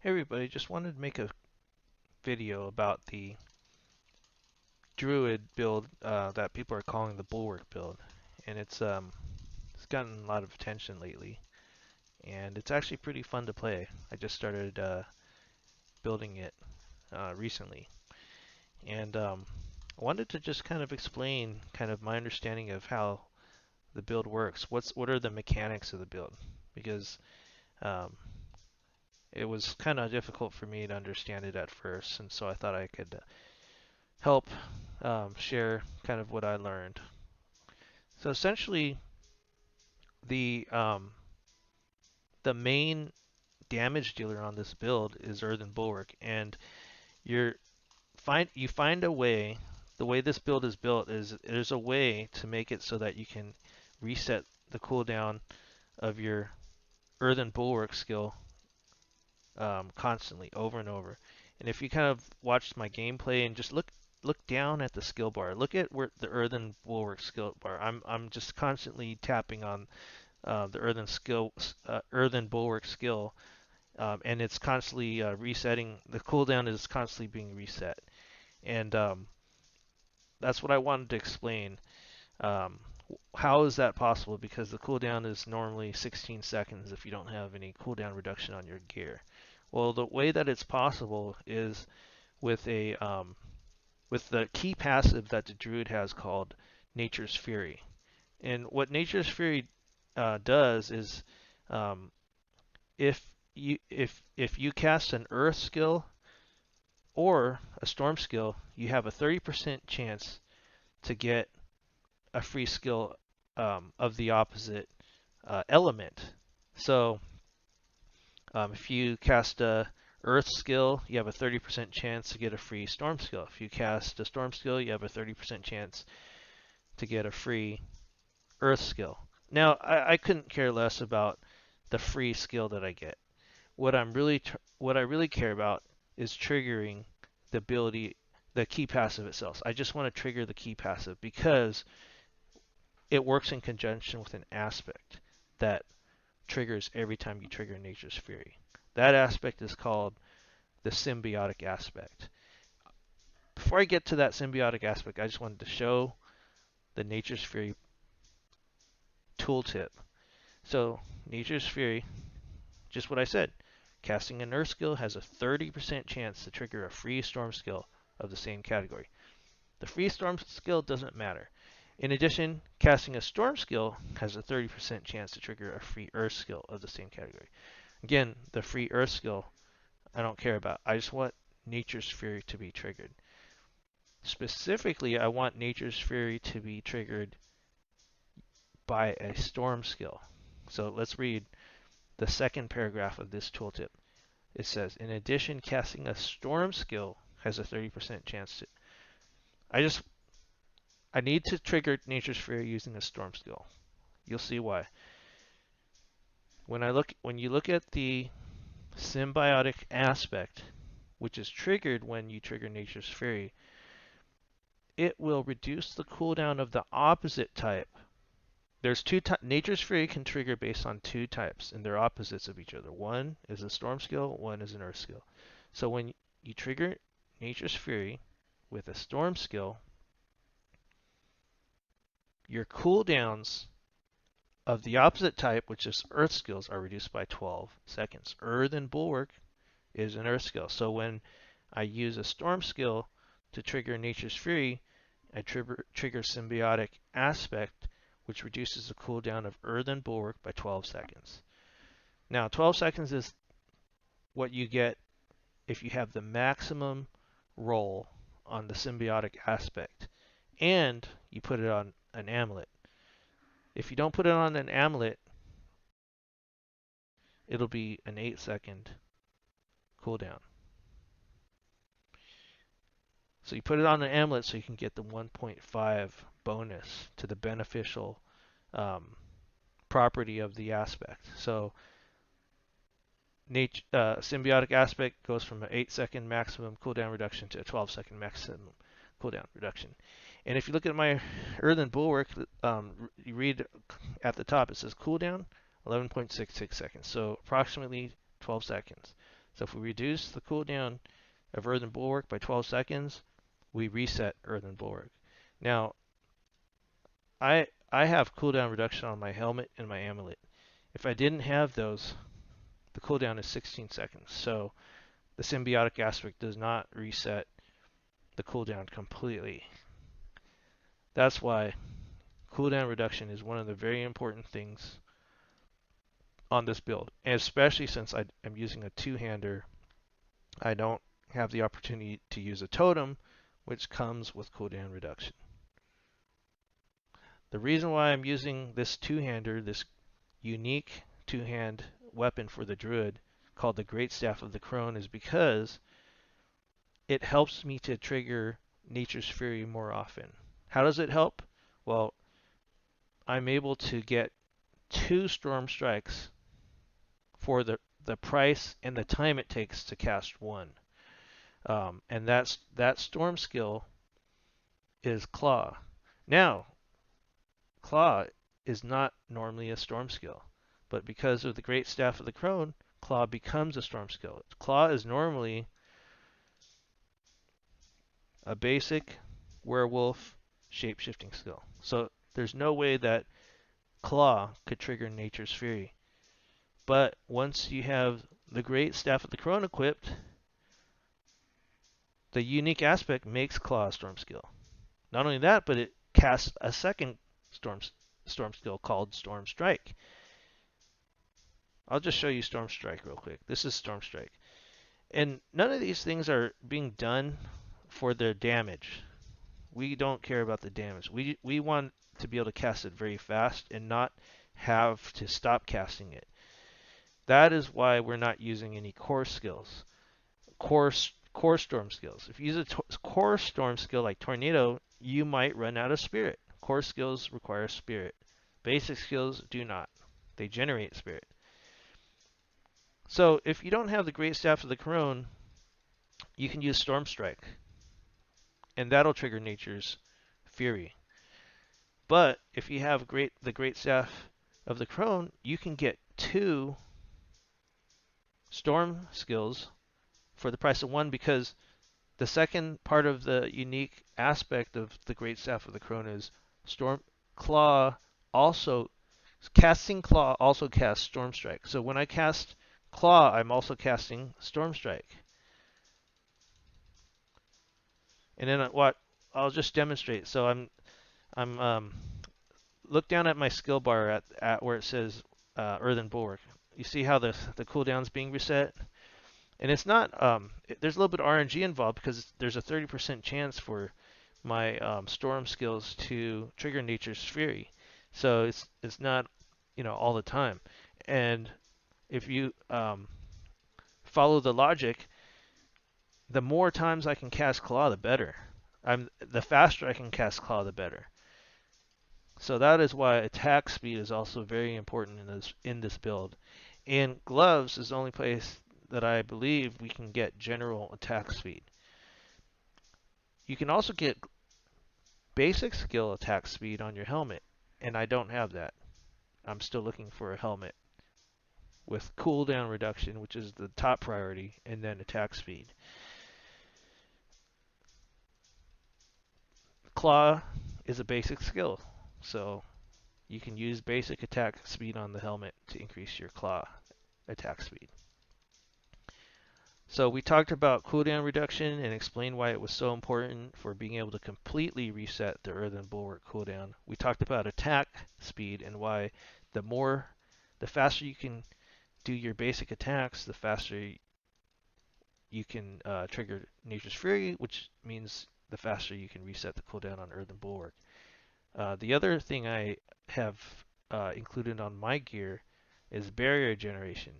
Hey everybody, just wanted to make a video about the Druid build that people are calling the Bulwark build, and it's gotten a lot of attention lately, and it's actually pretty fun to play. I just started building it recently, and I wanted to just kind of explain kind of my understanding of how the build works. What are the mechanics of the build? Because um, it was kind of difficult for me to understand it at first, and so I thought I could help share kind of what I learned. So essentially, the um, the main damage dealer on this build is Earthen Bulwark, and you find a way. The way this build is built is there's a way to make it so that you can reset the cooldown of your Earthen Bulwark skill constantly, over and over. And if you kind of watch my gameplay and just look down at the skill bar, look at where the Earthen Bulwark skill bar. I'm just constantly tapping on the Earthen Bulwark skill, and it's constantly resetting. The cooldown is constantly being reset, and that's what I wanted to explain. Um, how is that possible? Because the cooldown is normally 16 seconds if you don't have any cooldown reduction on your gear. Well, the way that it's possible is with a with the key passive that the Druid has called Nature's Fury. And what Nature's Fury does is um, if you cast an Earth skill or a Storm skill, you have a 30% chance to get a free skill of the opposite element. So if you cast a Earth skill, you have a 30% chance to get a free Storm skill. If you cast a Storm skill, you have a 30% chance to get a free Earth skill. Now, I couldn't care less about the free skill that I get. What I really care about is triggering the ability, the key passive itself. I just want to trigger the key passive because it works in conjunction with an aspect that triggers every time you trigger Nature's Fury. That aspect is called the Symbiotic aspect. Before I get to that Symbiotic aspect, I just wanted to show the Nature's Fury tooltip. So Nature's Fury, just what I said, casting an Earth skill has a 30% chance to trigger a free Storm skill of the same category. The free Storm skill doesn't matter. In addition, casting a Storm skill has a 30% chance to trigger a free Earth skill of the same category. Again, the free Earth skill I don't care about. I just want Nature's Fury to be triggered. Specifically, I want Nature's Fury to be triggered by a Storm skill. So let's read the second paragraph of this tooltip. It says, in addition, casting a Storm skill has a 30% chance to. I need to trigger Nature's Fury using a Storm skill. You'll see why. When you look at the Symbiotic aspect, which is triggered when you trigger Nature's Fury, it will reduce the cooldown of the opposite type. There's two types. Nature's Fury can trigger based on two types, and they're opposites of each other. One is a Storm skill, one is an Earth skill. So when you trigger Nature's Fury with a Storm skill, your cooldowns of the opposite type, which is Earth skills, are reduced by 12 seconds. Earthen Bulwark is an Earth skill. So when I use a Storm skill to trigger Nature's Fury, I trigger Symbiotic Aspect, which reduces the cooldown of Earthen Bulwark by 12 seconds. Now, 12 seconds is what you get if you have the maximum roll on the Symbiotic Aspect, and you put it on an amulet. If you don't put it on an amulet, it'll be an 8-second cooldown. So you put it on an amulet so you can get the 1.5 bonus to the beneficial property of the aspect. So Symbiotic Aspect goes from an 8-second maximum cooldown reduction to a 12-second maximum cooldown reduction. And if you look at my Earthen Bulwark, you read at the top, it says cooldown 11.66 seconds, so approximately 12 seconds. So if we reduce the cooldown of Earthen Bulwark by 12 seconds, we reset Earthen Bulwark. Now, I have cooldown reduction on my helmet and my amulet. If I didn't have those, the cooldown is 16 seconds. So the symbiotic aspect does not reset the cooldown completely. That's why cooldown reduction is one of the very important things on this build, and especially since I'm using a two-hander, I don't have the opportunity to use a totem, which comes with cooldown reduction. The reason why I'm using this two-hander, this unique two-hand weapon for the Druid called the Greatstaff of the Crone, is because it helps me to trigger Nature's Fury more often. How does it help? Well, I'm able to get 2 Storm Strikes for the price and the time it takes to cast one. And that Storm skill is Claw. Now, Claw is not normally a Storm skill, but because of the Greatstaff of the Crone, Claw becomes a Storm skill. Claw is normally a basic werewolf shape-shifting skill. So there's no way that Claw could trigger Nature's Fury. But once you have the Greatstaff of the Crone equipped, the unique aspect makes Claw a Storm skill. Not only that, but it casts a second Storm skill called Storm Strike. I'll just show you Storm Strike real quick. This is Storm Strike. And none of these things are being done for their damage. We don't care about the damage. We want to be able to cast it very fast and not have to stop casting it. That is why we're not using any core skills. Core storm skills. If you use a core storm skill like Tornado, you might run out of spirit. Core skills require spirit. Basic skills do not. They generate spirit. So if you don't have the Greatstaff of the Crone, you can use Storm Strike, and that'll trigger Nature's Fury. But if you have the Greatstaff of the Crone, you can get 2 Storm skills for the price of 1, because the second part of the unique aspect of the Greatstaff of the Crone is Storm Claw also casting Claw also casts Storm Strike. So when I cast Claw, I'm also casting Storm Strike. And then what I'll just demonstrate. So I'm look down at my skill bar at where it says Earthen Bulwark. You see how the cooldown's being reset? And it's not, there's a little bit of RNG involved because there's a 30% chance for my storm skills to trigger Nature's Fury. So it's not, all the time. And if you follow the logic, the more times I can cast Claw, the better. The faster I can cast Claw, the better. So that is why attack speed is also very important in this build. And gloves is the only place that I believe we can get general attack speed. You can also get basic skill attack speed on your helmet, and I don't have that. I'm still looking for a helmet with cooldown reduction, which is the top priority, and then attack speed. Claw is a basic skill, so you can use basic attack speed on the helmet to increase your claw attack speed. So we talked about cooldown reduction and explained why it was so important for being able to completely reset the Earthen Bulwark cooldown. We talked about attack speed and why the faster you can do your basic attacks, the faster you can trigger Nature's Fury, which means the faster you can reset the cooldown on Earthen Bulwark. The other thing I have included on my gear is barrier generation.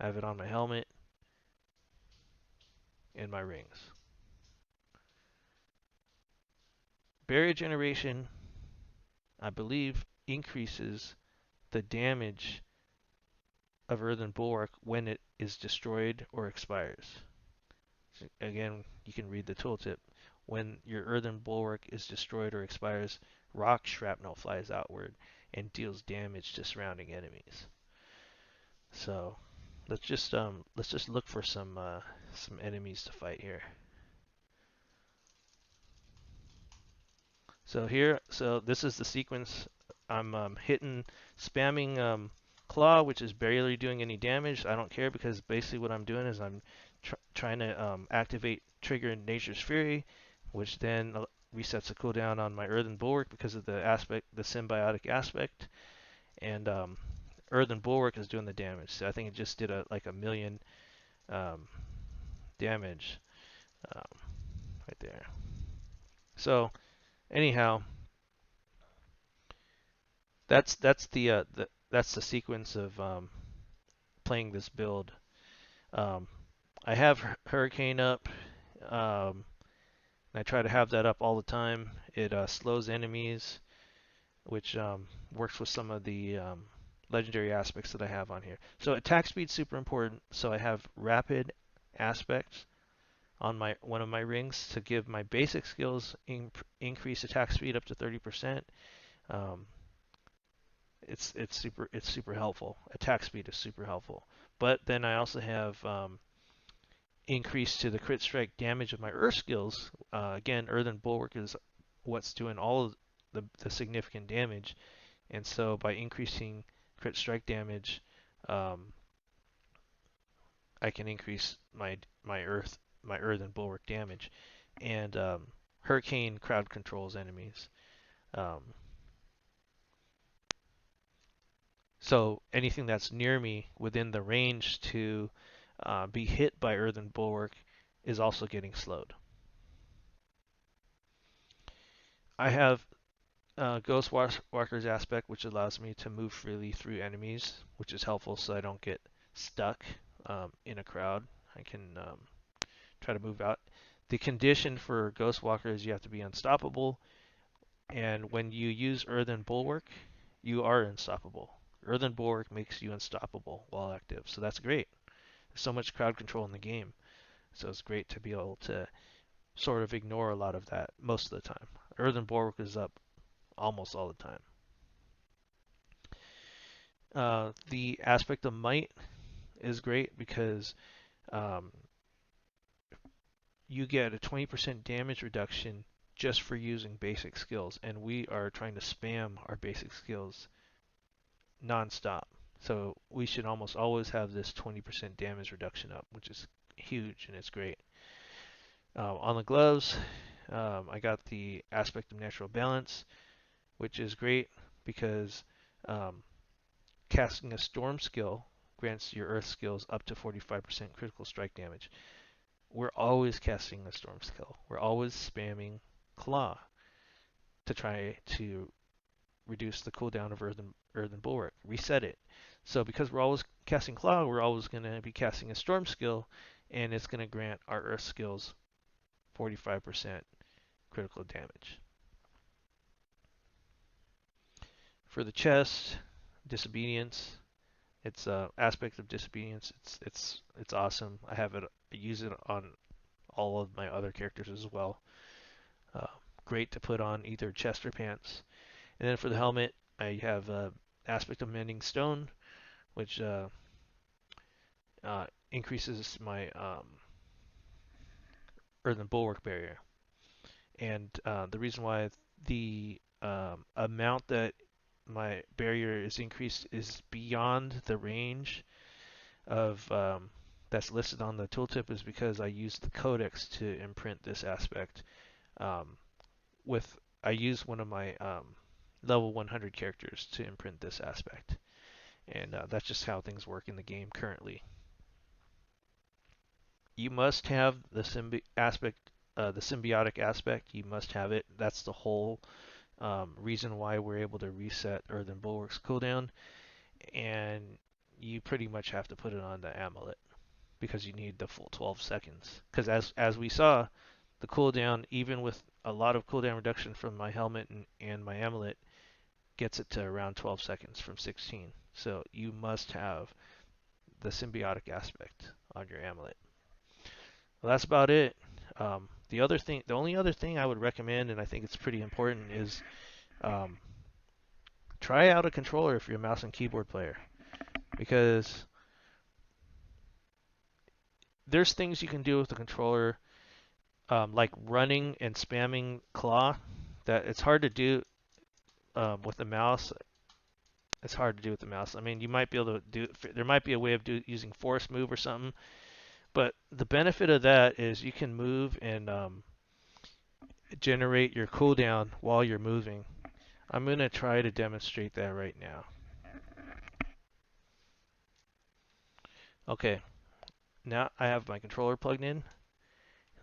I have it on my helmet and my rings. Barrier generation, I believe, increases the damage of Earthen Bulwark when it is destroyed or expires. So again, you can read the tooltip. When your Earthen Bulwark is destroyed or expires, rock shrapnel flies outward and deals damage to surrounding enemies. So let's just look for some enemies to fight here. So this is the sequence. I'm spamming Claw, which is barely doing any damage. I don't care because basically what I'm doing is I'm trying to activate trigger Nature's Fury, which then resets the cooldown on my Earthen Bulwark because of the symbiotic aspect, and Earthen Bulwark is doing the damage. So I think it just did like a million um, damage right there. So anyhow, that's the sequence of playing this build. Um, I have Hurricane up. I try to have that up all the time. It slows enemies, which works with some of the legendary aspects that I have on here. So attack speed is super important. So I have rapid aspects on one of my rings to give my basic skills increase attack speed up to 30%. Um, it's super helpful. Attack speed is super helpful. But then I also have increase to the crit strike damage of my Earth skills. Again, Earthen Bulwark is what's doing all of the significant damage, and so by increasing crit strike damage, I can increase my Earthen Bulwark damage, and Hurricane crowd controls enemies. Um, So anything that's near me within the range to be hit by Earthen Bulwark is also getting slowed. I have Ghost Walker's aspect, which allows me to move freely through enemies, which is helpful so I don't get stuck in a crowd. I can try to move out. The condition for Ghost Walker is you have to be unstoppable, and when you use Earthen Bulwark, you are unstoppable. Earthen Bulwark makes you unstoppable while active, so that's great. There's so much crowd control in the game, so it's great to be able to sort of ignore a lot of that most of the time. Earthen Bulwark is up almost all the time. The aspect of might is great because um, you get a 20% damage reduction just for using basic skills, and we are trying to spam our basic skills non-stop. So we should almost always have this 20% damage reduction up, which is huge and it's great. On the gloves, I got the aspect of natural balance, which is great because um, casting a storm skill grants your earth skills up to 45% critical strike damage. We're always casting a storm skill. We're always spamming claw to try to reduce the cooldown of Earthen Bulwark, reset it. So because we're always casting claw, we're always going to be casting a storm skill, and it's going to grant our earth skills 45% critical damage. For the chest, disobedience. It's aspect of disobedience. It's awesome. I have it. I use it on all of my other characters as well. Uh, Great to put on either chest or pants. And then for the helmet, I have aspect of mending stone, which increases my Earthen Bulwark barrier. And the reason why the amount that my barrier is increased is beyond the range of that's listed on the tooltip is because I used the codex to imprint this aspect. Um, I use one of my level 100 characters to imprint this aspect, and that's just how things work in the game currently. You must have the symbiotic aspect. You must have it. That's the whole reason why we're able to reset Earthen Bulwark's cooldown, and you pretty much have to put it on the amulet because you need the full 12 seconds. Because as we saw, the cooldown, even with a lot of cooldown reduction from my helmet and my amulet, gets it to around 12 seconds from 16. So you must have the symbiotic aspect on your amulet. Well, that's about it. The only other thing I would recommend, and I think it's pretty important, is um, try out a controller if you're a mouse and keyboard player, because there's things you can do with the controller, like running and spamming claw, that it's hard to do with the mouse. It's hard to do with the mouse. I mean, you might be able to do. There might be a way of using force move or something, but the benefit of that is you can move and generate your cooldown while you're moving. I'm going to try to demonstrate that right now. Okay, now I have my controller plugged in, and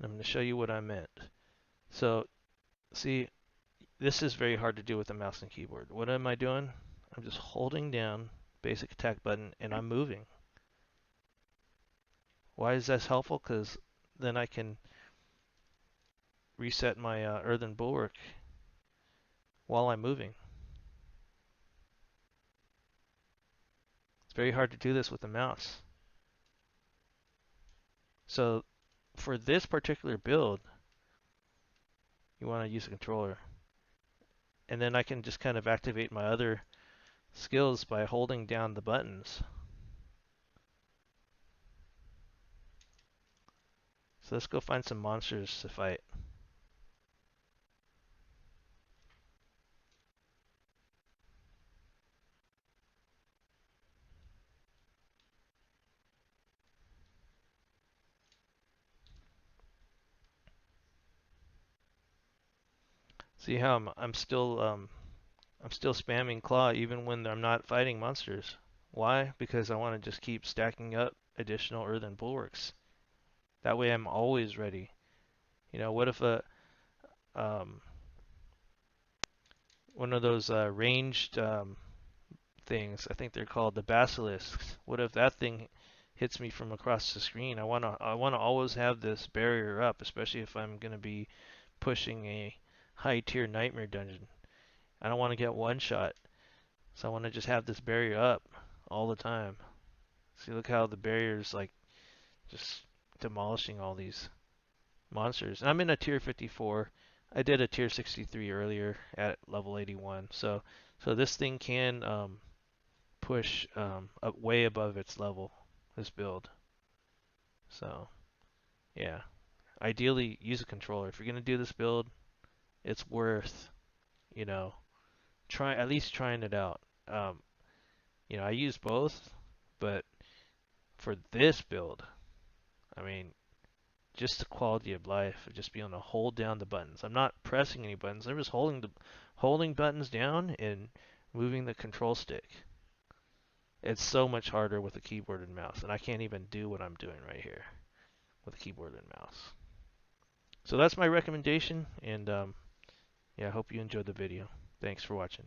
I'm going to show you what I meant. So, see, this is very hard to do with the mouse and keyboard. What am I doing? I'm just holding down basic attack button and I'm moving. Why is this helpful? Because then I can reset my Earthen Bulwark while I'm moving. It's very hard to do this with the mouse. So for this particular build, you want to use a controller. And then I can just kind of activate my other skills by holding down the buttons. So let's go find some monsters to fight. See how I'm still spamming claw even when I'm not fighting monsters. Why? Because I want to just keep stacking up additional earthen bulwarks. That way I'm always ready. You know, what if one of those ranged things, I think they're called the basilisks. What if that thing hits me from across the screen? I wanna always have this barrier up, especially if I'm gonna be pushing a high tier nightmare dungeon. I don't want to get one shot, so I want to just have this barrier up all the time. See, look how the barrier's like just demolishing all these monsters. And I'm in a tier 54. I did a tier 63 earlier at level 81. So this thing can push up way above its level, this build. So yeah, ideally use a controller. If you're gonna do this build, it's worth, you know, at least trying it out. Um, I use both, but for this build, I mean, just the quality of life of just being able to hold down the buttons. I'm not pressing any buttons. I'm just holding buttons down and moving the control stick. It's so much harder with a keyboard and mouse, and I can't even do what I'm doing right here with a keyboard and mouse. So that's my recommendation, and yeah, I hope you enjoyed the video. Thanks for watching.